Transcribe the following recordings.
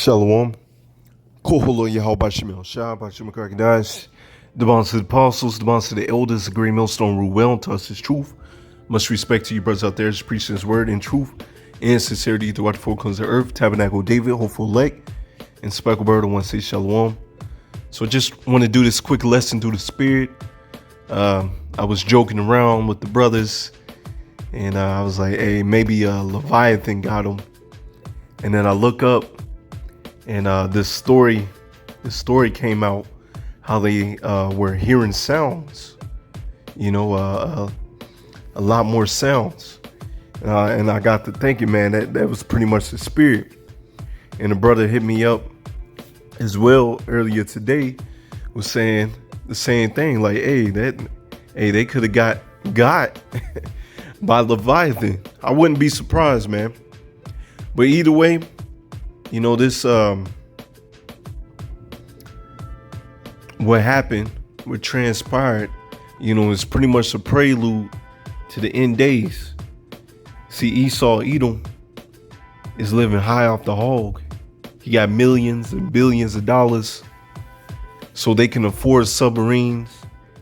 Shalom. Koholo Yahweh Shemel. Shabbat Shemel. The bonds to the apostles, the bonds to the elders, the great millstone rule well to us is truth. Much respect to you brothers out there as preaching his word in truth and sincerity throughout the four corners of the earth. Tabernacle David, hopeful elect, and Speckled Bird. I want to say shalom. So I just want to do this quick lesson through the spirit. I was joking around with the brothers, and I was like, hey, maybe Leviathan got him. And then I look up, and this story came out how they were hearing sounds, a lot more sounds. And I got to thinking, man, that was pretty much the spirit. And the brother hit me up as well earlier today, was saying the same thing, like, hey, they could have got by Leviathan. I wouldn't be surprised, man. But either way, this what happened, what transpired, is pretty much a prelude to the end days. See, Esau, Edom, is living high off the hog. He got millions and billions of dollars, so they can afford submarines.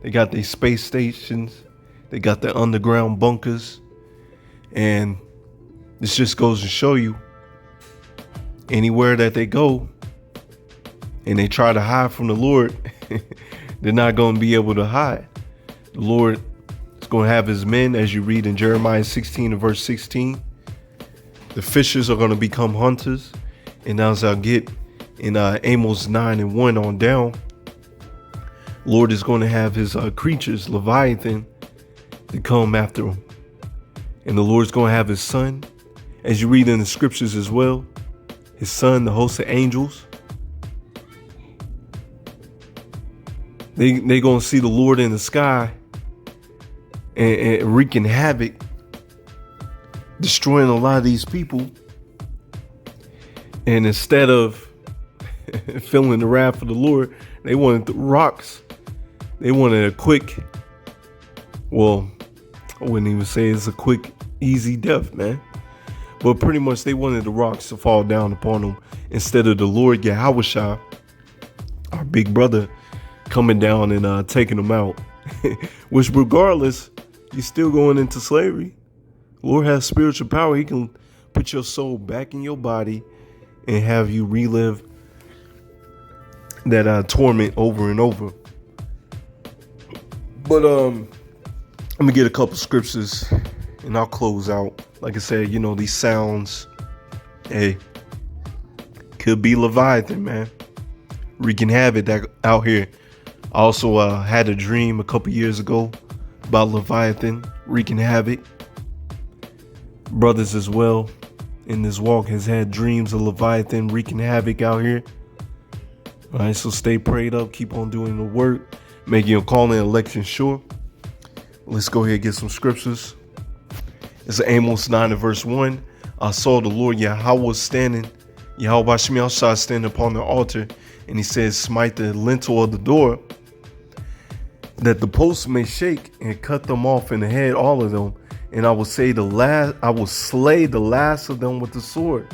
They got their space stations. They got their underground bunkers. And this just goes to show you, anywhere that they go and they try to hide from the Lord, they're not going to be able to hide. The Lord is going to have his men, as you read in Jeremiah 16 and verse 16. The fishers are going to become hunters. And as I'll get in Amos 9 and 1 on down, Lord is going to have his creatures, Leviathan, to come after him. And the Lord's going to have his son, as you read in the scriptures as well, his son, the host of angels. They going to see the Lord in the sky and wreaking havoc, destroying a lot of these people. And instead of feeling the wrath of the Lord, they wanted the rocks. They wanted a quick, well, I wouldn't even say it's a quick, easy death, man. But pretty much they wanted the rocks to fall down upon them instead of the Lord Yahweh, our big brother, coming down and taking them out. Which regardless, you're still going into slavery. The Lord has spiritual power. He can put your soul back in your body and have you relive that torment over and over. But let me get a couple scriptures and I'll close out. Like I said, these sounds, hey, could be Leviathan, man. Wreaking havoc out here. I also had a dream a couple years ago about Leviathan wreaking havoc. Brothers as well in this walk has had dreams of Leviathan wreaking havoc out here. All right, so stay prayed up. Keep on doing the work. Making your call and election sure. Let's go ahead and get some scriptures. It's Amos 9 and verse 1. I saw the Lord Yahweh standing upon the altar, and he says, smite the lintel of the door, that the posts may shake, and cut them off in the head, all of them. And I will slay the last of them with the sword.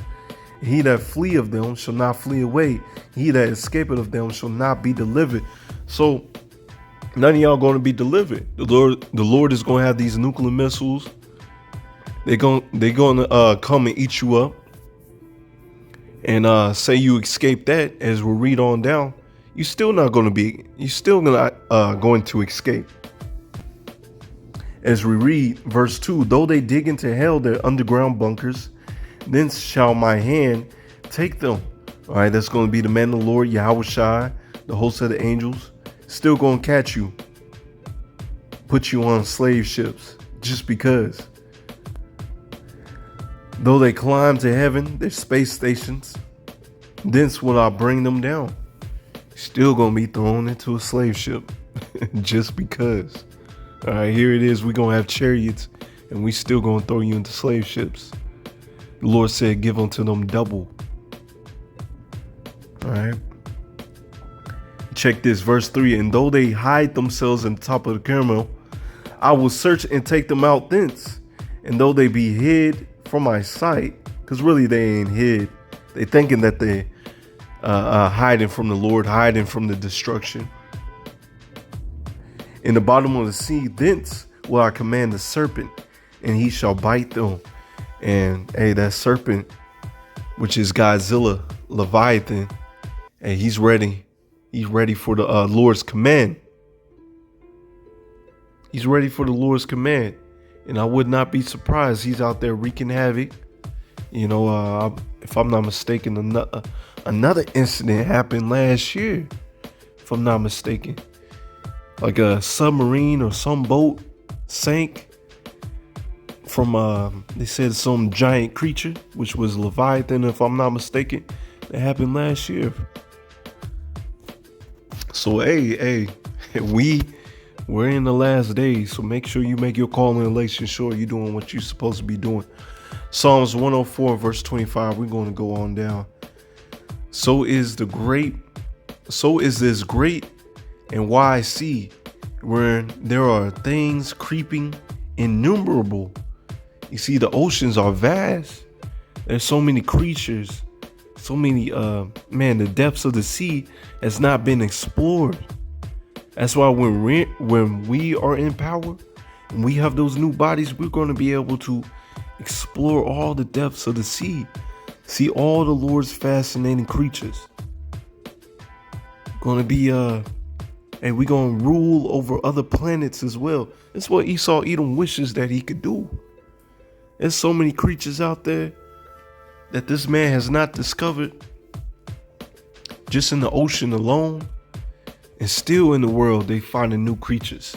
He that flee of them shall not flee away. He that escapeth of them shall not be delivered. So none of y'all going to be delivered. The Lord is going to have these nuclear missiles. They're going to come and eat you up. And say you escape that, as we'll read on down, you're still going to escape. As we read verse 2, though they dig into hell their underground bunkers, then shall my hand take them. All right, that's going to be the man of the Lord, Yahweh, the host of the angels, still going to catch you, put you on slave ships, just because. Though they climb to heaven, their space stations, thence will I bring them down. Still going to be thrown into a slave ship, just because. All right, here it is. We're going to have chariots, and we still going to throw you into slave ships. The Lord said, give unto them double. All right. Check this, verse 3. And though they hide themselves in the top of the Carmel, I will search and take them out thence. And though they be hid from my sight, because really they ain't hid. They thinking that hiding from the Lord, hiding from the destruction. In the bottom of the sea, thence will I command the serpent, and he shall bite them. And hey, that serpent, which is Godzilla, Leviathan, and he's ready. He's ready for the Lord's command. He's ready for the Lord's command. And I would not be surprised. He's out there wreaking havoc. You know, if I'm not mistaken, another incident happened last year. If I'm not mistaken. Like a submarine or some boat sank from, they said some giant creature, which was Leviathan, if I'm not mistaken. That happened last year. So, hey, we're in the last days, so make sure you make your call and election sure you're doing what you're supposed to be doing. Psalms 104, verse 25, we're going to go on down. So is this great and wide sea, where there are things creeping innumerable. You see, the oceans are vast. There's so many creatures, so many, the depths of the sea has not been explored. That's why when we are in power and we have those new bodies, we're going to be able to explore all the depths of the sea, see all the Lord's fascinating creatures. Going to be, and we're going to rule over other planets as well. That's what Esau Edom wishes that he could do. There's so many creatures out there that this man has not discovered, just in the ocean alone. And still in the world, they finding new creatures,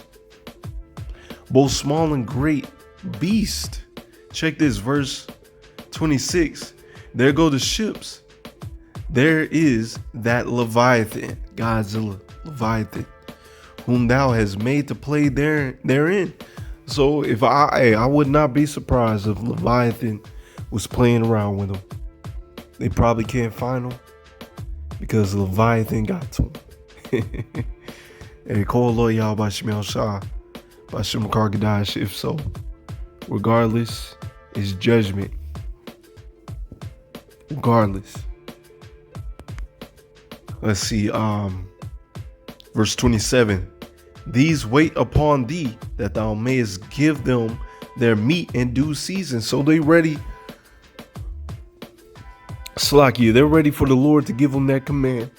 both small and great beast. Check this, verse 26. There go the ships. There is that Leviathan, Godzilla, Leviathan, whom thou hast made to play therein. So if I would not be surprised if Leviathan was playing around with them. They probably can't find them because Leviathan got to them. Hey, call Lord y'all by Shemel Shah, by Shem Kargadash. If so, regardless, it's judgment. Regardless. Let's see, verse 27. These wait upon thee, that thou mayest give them their meat in due season. So they ready. Slakia, they're ready for the Lord to give them that command,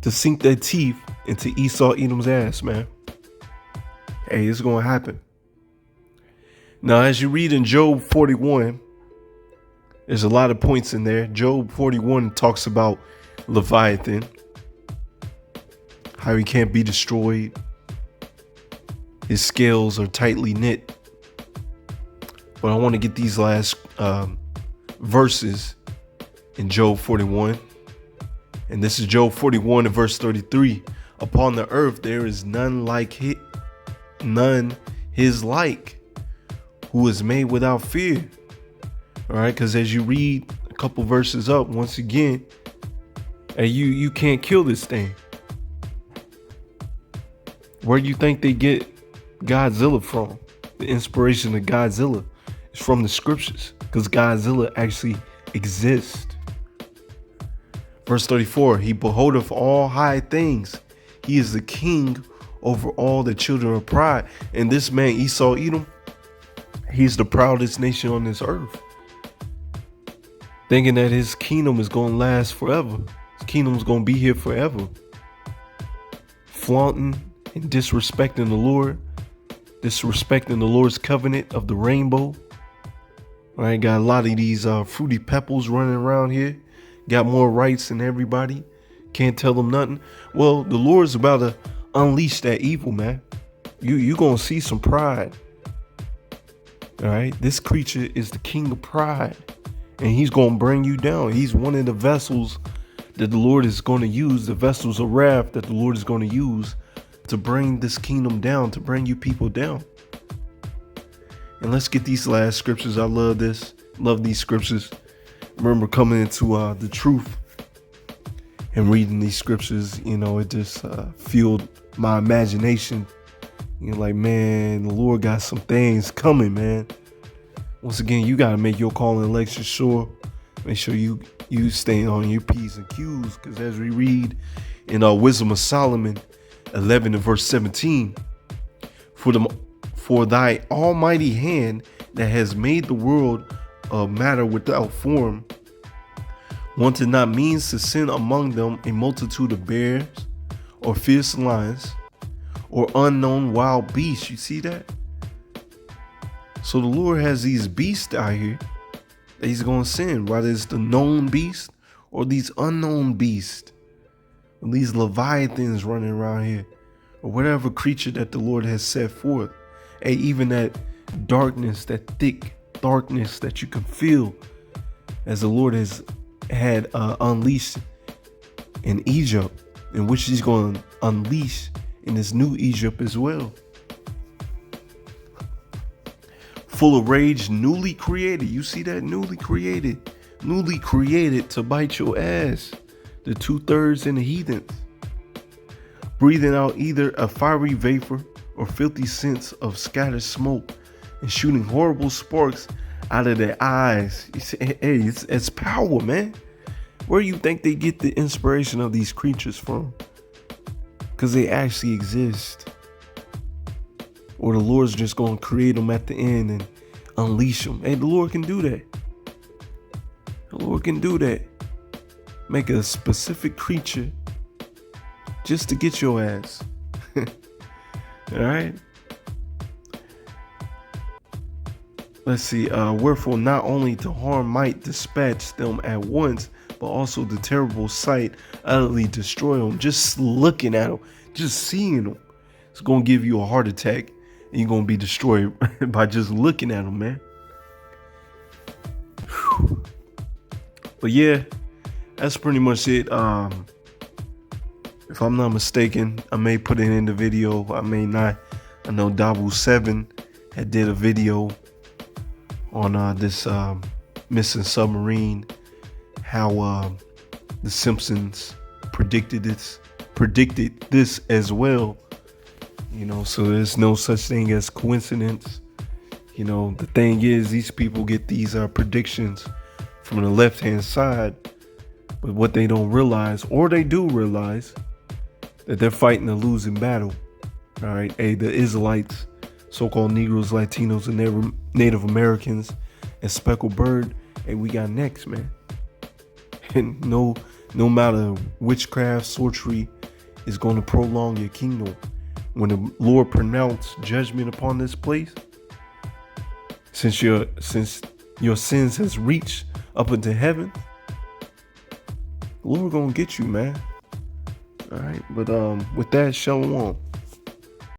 to sink their teeth into Esau Edom's ass, man. Hey, it's going to happen. Now, as you read in Job 41, there's a lot of points in there. Job 41 talks about Leviathan, how he can't be destroyed. His scales are tightly knit. But I want to get these last verses in Job 41. And this is Job 41 and verse 33. Upon the earth there is none his like, who is made without fear. All right, because as you read a couple verses up, once again, you can't kill this thing. Where do you think they get Godzilla from? The inspiration of Godzilla is from the scriptures, because Godzilla actually exists. Verse 34, he beholdeth all high things. He is the king over all the children of pride. And this man, Esau Edom, he's the proudest nation on this earth, thinking that his kingdom is going to last forever. His kingdom is going to be here forever. Flaunting and disrespecting the Lord, disrespecting the Lord's covenant of the rainbow. All right, got a lot of these fruity pebbles running around here. Got more rights than everybody. Can't tell them nothing. Well, the Lord's about to unleash that evil, man. You going to see some pride. All right, this creature is the king of pride, and he's going to bring you down. He's one of the vessels that the Lord is going to use, the vessels of wrath that the Lord is going to use to bring this kingdom down, to bring you people down. And let's get these last scriptures. I love this. Love these scriptures. Remember coming into the truth and reading these scriptures, it just fueled my imagination. Like, man, the Lord got some things coming, man. Once again, you got to make your call and election sure. Make sure you you stay on your P's and Q's, because as we read in our Wisdom of Solomon 11 and verse 17, for thy almighty hand that has made the world a matter without form, wanted not means to send among them a multitude of bears or fierce lions or unknown wild beasts. You see that? So the Lord has these beasts out here that he's going to send, whether it's the known beast or these unknown beasts, or these Leviathans running around here, or whatever creature that the Lord has set forth. Hey, even that darkness, that thick darkness that you can feel as the Lord has had unleashed in Egypt, in which he's going to unleash in this new Egypt as well. Full of rage, newly created. You see that? Newly created to bite your ass. The 2/3 in the heathens. Breathing out either a fiery vapor or filthy scents of scattered smoke, and shooting horrible sparks out of their eyes. You say, hey, it's power, man. Where do you think they get the inspiration of these creatures from? Because they actually exist. Or the Lord's just going to create them at the end and unleash them. Hey, the Lord can do that. The Lord can do that. Make a specific creature just to get your ass. All right. Let's see. Wherefore not only to harm might dispatch them at once, but also the terrible sight utterly destroy them. Just looking at them, just seeing them, it's going to give you a heart attack, and you're going to be destroyed by just looking at them, man. Whew. But yeah, that's pretty much it. If I'm not mistaken, I may put it in the video, I may not. I know Dabu7 had did a video on this missing submarine, how the Simpsons predicted this as well. You know, so there's no such thing as coincidence. You know, the thing is, these people get these predictions from the left-hand side, but what they don't realize, or they do realize, that they're fighting a losing battle. All right, hey, the Israelites, so-called Negroes, Latinos, and Native Americans, and Speckled Bird, hey, we got next, man. And no matter witchcraft, sorcery is going to prolong your kingdom. When the Lord pronounced judgment upon this place, since your sins has reached up into heaven, the Lord gonna get you, man. All right, but with that, shalom.